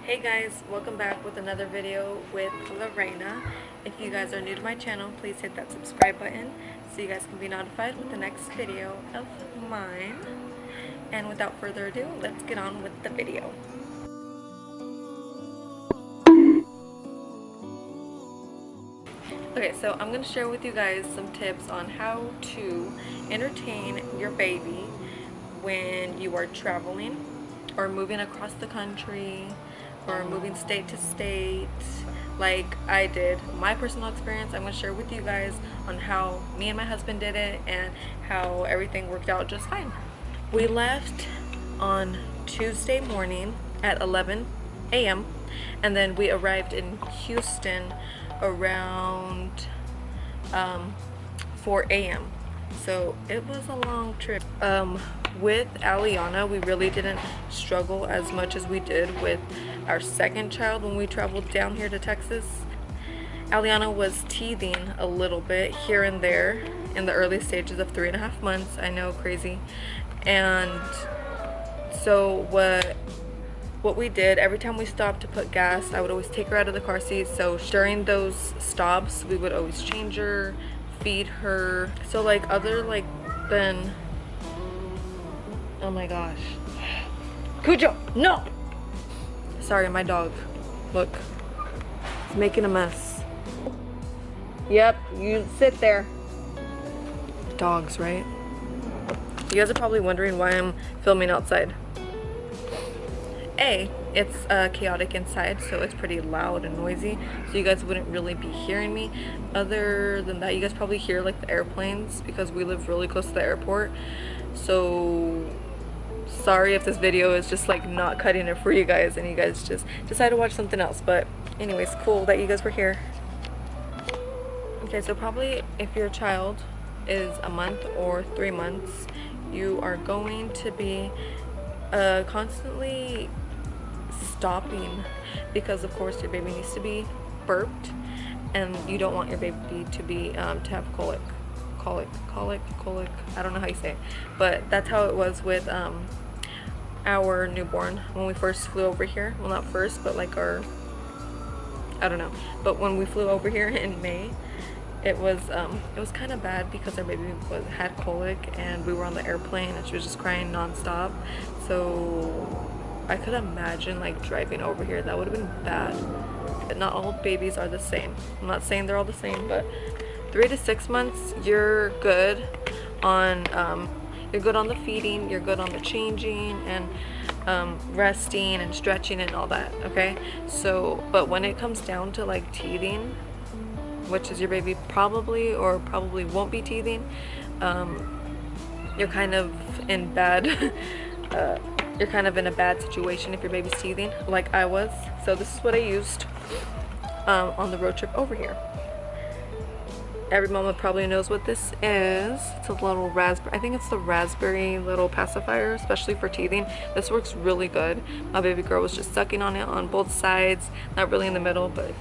Hey guys, welcome back with another video with Lorena. If you guys are new to my channel, please hit that subscribe button so you guys can be notified with the next video of mine. And without further ado, let's get on with the video. Okay, so I'm going to share with you guys some tips on how to entertain your baby when you are traveling or moving across the country or moving state to state like I did. My personal experience I'm going to share with you guys on how me and my husband did it and how everything worked out just fine. We left on Tuesday morning at 11 a.m. and then we arrived in Houston around 4 a.m. So it was a long trip. With Aliana, we really didn't struggle as much as we did with our second child when we traveled down here to Texas. Aliana was teething a little bit here and there in the early stages of 3.5 months. I know, crazy. And so what we did, every time we stopped to put gas, I would always take her out of the car seat. So during those stops, we would always change her, feed her. So like other like than, oh my gosh, Cujo, no! Sorry, my dog, look, he's making a mess. Yep, you sit there. Dogs, right? You guys are probably wondering why I'm filming outside. It's chaotic inside, so it's pretty loud and noisy, so you guys wouldn't really be hearing me. Other than that, you guys probably hear like the airplanes because we live really close to the airport. So sorry if this video is just like not cutting it for you guys and you guys just decide to watch something else. But anyways, cool that you guys were here. Okay, so probably if your child is a month or 3 months, you are going to be constantly stopping because of course your baby needs to be burped and you don't want your baby to be to have colic. I don't know how you say it, but that's how it was with our newborn when we first flew over here. Well, not first, but like I don't know, but when we flew over here in May, it was kind of bad because our baby had colic and we were on the airplane and she was just crying non-stop. So I could imagine like driving over here, that would have been bad. But not all babies are the same. I'm not saying they're all the same, but 3 to 6 months you're good on the feeding, you're good on the changing and resting and stretching and all that, okay? So but when it comes down to like teething, which is your baby probably won't be teething, you're kind of in bad you're kind of in a bad situation if your baby's teething like I was. So this is what I used on the road trip over here. Every mama probably knows what this is. It's a little raspberry, I think it's the raspberry little pacifier, especially for teething. This works really good. My baby girl was just sucking on it on both sides, not really in the middle, but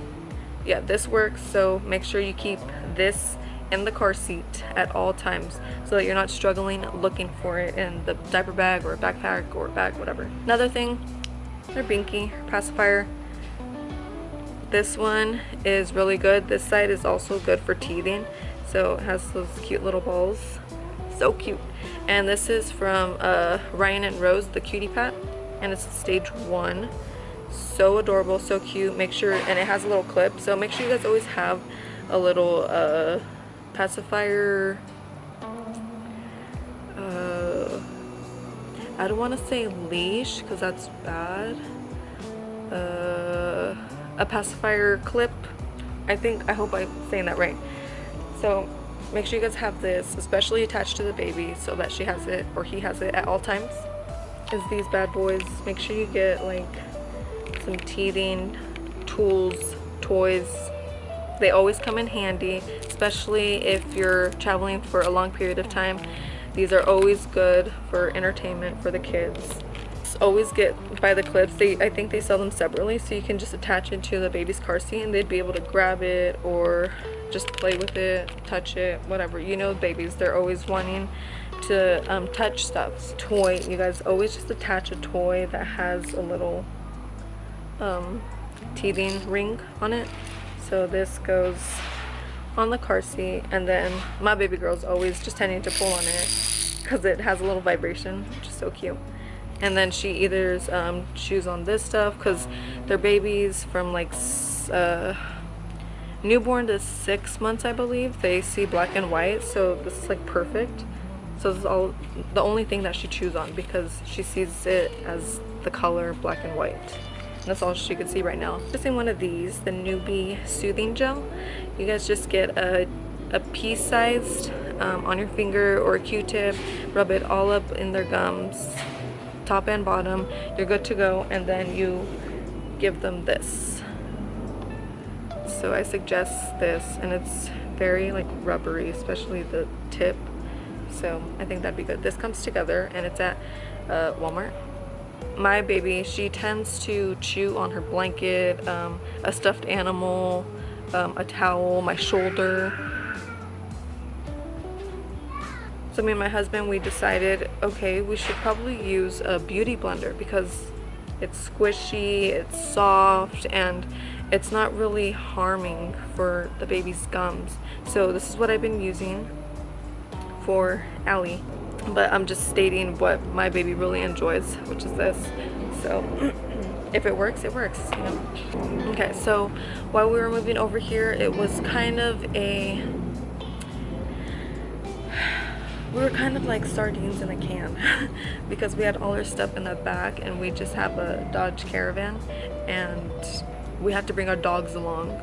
yeah, this works. So make sure you keep this in the car seat at all times so that you're not struggling looking for it in the diaper bag or a backpack or bag, whatever. Another thing, our binky pacifier. This one is really good. This side is also good for teething. So it has those cute little balls. So cute. And this is from Ryan and Rose, the cutie pat. And it's stage 1. So adorable, so cute. Make sure, and it has a little clip, so make sure you guys always have a little pacifier. I don't want to say leash because that's bad. A pacifier clip. I hope I'm saying that right. So make sure you guys have this, especially attached to the baby, so that she has it or he has it at all times. Is these bad boys. Make sure you get like some teething tools, toys. They always come in handy, especially if you're traveling for a long period of time. These are always good for entertainment for the kids. Just always get by the clips. I think they sell them separately, so you can just attach it to the baby's car seat and they'd be able to grab it or just play with it, touch it, whatever. You know, babies, they're always wanting to touch stuff. Toy, you guys always just attach a toy that has a little teething ring on it. So this goes on the car seat, and then my baby girl's always just tending to pull on it because it has a little vibration, which is so cute. And then she either chews on this stuff because they're babies from like newborn to 6 months, I believe. They see black and white, so this is like perfect. So this is all the only thing that she chews on because she sees it as the color black and white. That's all she could see right now. Just in one of these, the Newbie Soothing Gel. You guys just get a pea-sized on your finger or a Q-tip, rub it all up in their gums, top and bottom. You're good to go, and then you give them this. So I suggest this, and it's very like rubbery, especially the tip. So I think that'd be good. This comes together, and it's at Walmart. My baby, she tends to chew on her blanket, a stuffed animal, a towel, my shoulder. So me and my husband, we decided, okay, we should probably use a beauty blender because it's squishy, it's soft, and it's not really harming for the baby's gums. So this is what I've been using for Allie. But I'm just stating what my baby really enjoys, which is this. So if it works, it works, you know. Okay, so while we were moving over here, it was kind of we were kind of like sardines in a can because we had all our stuff in the back, and we just have a Dodge Caravan, and we had to bring our dogs along.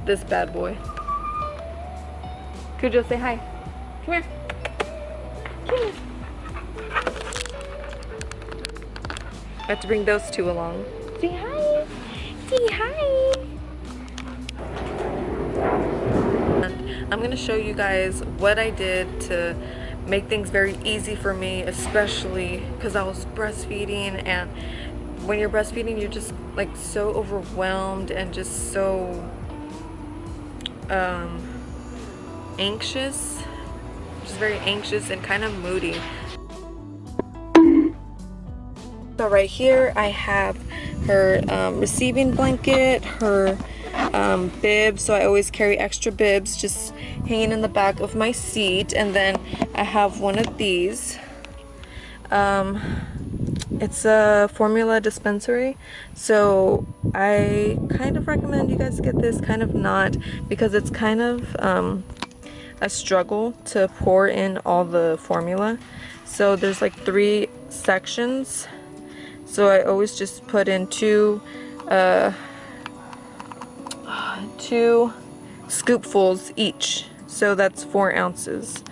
This bad boy. Cujo, say hi. Come here. I have to bring those two along. Say hi! Say hi! And I'm gonna show you guys what I did to make things very easy for me, especially because I was breastfeeding, and when you're breastfeeding you're just like so overwhelmed and just so anxious. Just very anxious and kind of moody. So right here I have her receiving blanket, her bib, so I always carry extra bibs just hanging in the back of my seat, and then I have one of these. It's a formula dispensary, so I kind of recommend you guys get this, kind of not, because it's kind of a struggle to pour in all the formula. So there's like 3 sections, so I always just put in two scoopfuls each, so that's 4 ounces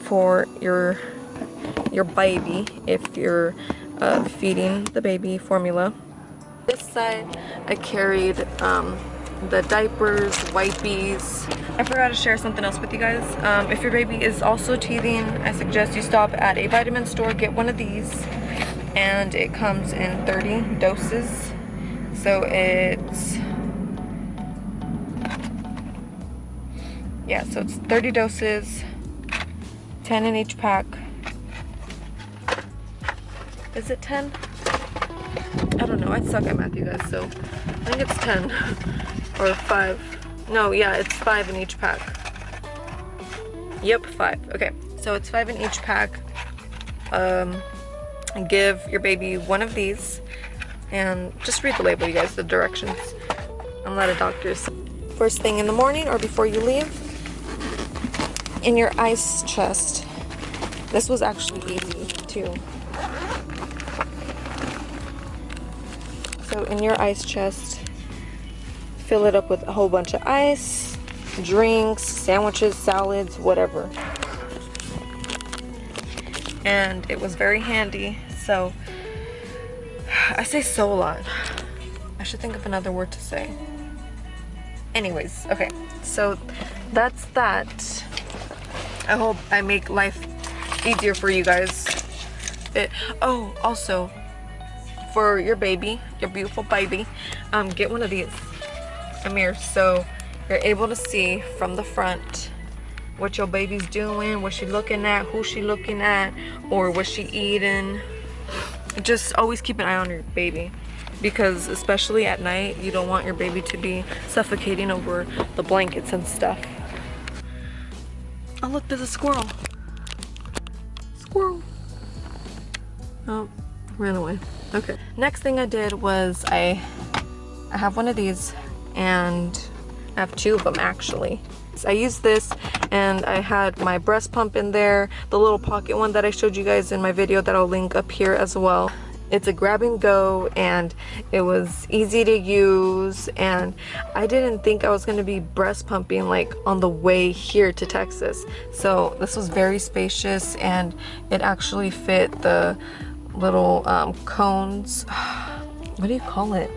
for your baby if you're feeding the baby formula. This side I carried the diapers, wipies. I forgot to share something else with you guys. If your baby is also teething, I suggest you stop at a vitamin store, get one of these, and it comes in 30 doses. So it's, yeah, so it's 30 doses, 10 in each pack. Is it 10? I don't know, I suck at math, you guys, so I think it's 10 or 5. No, yeah, it's 5 in each pack. Yep, 5. Okay, so it's 5 in each pack. Give your baby one of these, and just read the label, you guys, the directions. I'm not a doctor. First thing in the morning or before you leave, in your ice chest. This was actually easy too. So in your ice chest, fill it up with a whole bunch of ice, drinks, sandwiches, salads, whatever. And it was very handy, so I say so a lot. I should think of another word to say. Anyways, okay, so that's that. I hope I make life easier for you guys. Oh, also, for your baby, your beautiful baby, get one of these mirrors so you're able to see from the front what your baby's doing, what she looking at, who she looking at, or what she eating. Just always keep an eye on your baby. because especially at night, you don't want your baby to be suffocating over the blankets and stuff. Oh look, there's a squirrel. Squirrel. Oh, ran away. Okay. Next thing I did was I have one of these, and I have two of them actually. So I used this, and I had my breast pump in there, the little pocket one that I showed you guys in my video that I'll link up here as well. It's a grab and go, and it was easy to use, and I didn't think I was going to be breast pumping like on the way here to Texas. So this was very spacious, and it actually fit the little cones. What do you call it?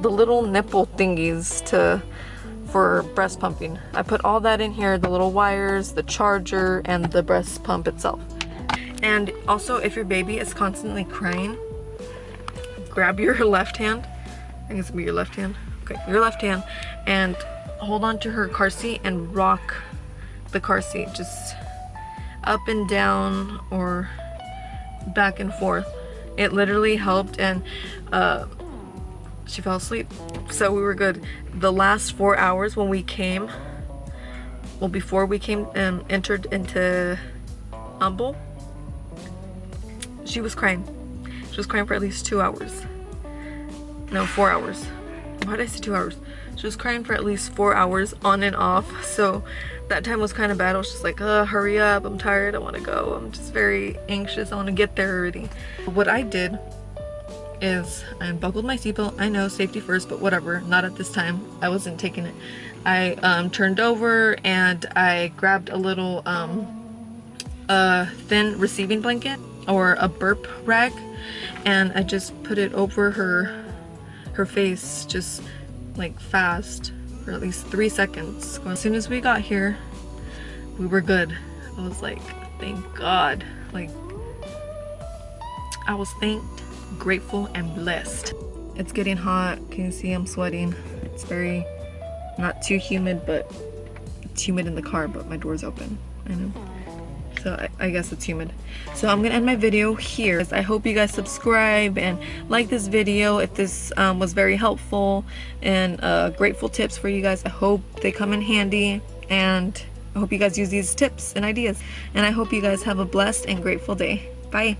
The little nipple thingies for breast pumping. I put all that in here, the little wires, the charger, and the breast pump itself. And also, if your baby is constantly crying, grab your left hand. I guess it'll be your left hand. Okay, your left hand, and hold on to her car seat and rock the car seat, just up and down or back and forth. It literally helped, and she fell asleep, so we were good. The last 4 hours when we came, well, before we came and entered into Humble, she was crying. She was crying for at least 2 hours. No, 4 hours. Why did I say 2 hours? She was crying for at least 4 hours on and off. So that time was kind of bad. I was just like, hurry up. I'm tired. I want to go. I'm just very anxious. I want to get there already. What I did is I unbuckled my seatbelt. I know, safety first, but whatever. Not at this time. I wasn't taking it. I turned over and I grabbed a little thin receiving blanket or a burp rag, and I just put it over her face, just like fast, for at least 3 seconds. As soon as we got here, we were good. I was like, thank God. Like, I was thanked, grateful, and blessed. It's getting hot. Can you see I'm sweating? It's very, not too humid, but it's humid in the car, but my door's open. I know. So I guess it's humid. So I'm gonna end my video here. I hope you guys subscribe and like this video if this was very helpful, and grateful tips for you guys. I hope they come in handy, and I hope you guys use these tips and ideas. And I hope you guys have a blessed and grateful day. Bye.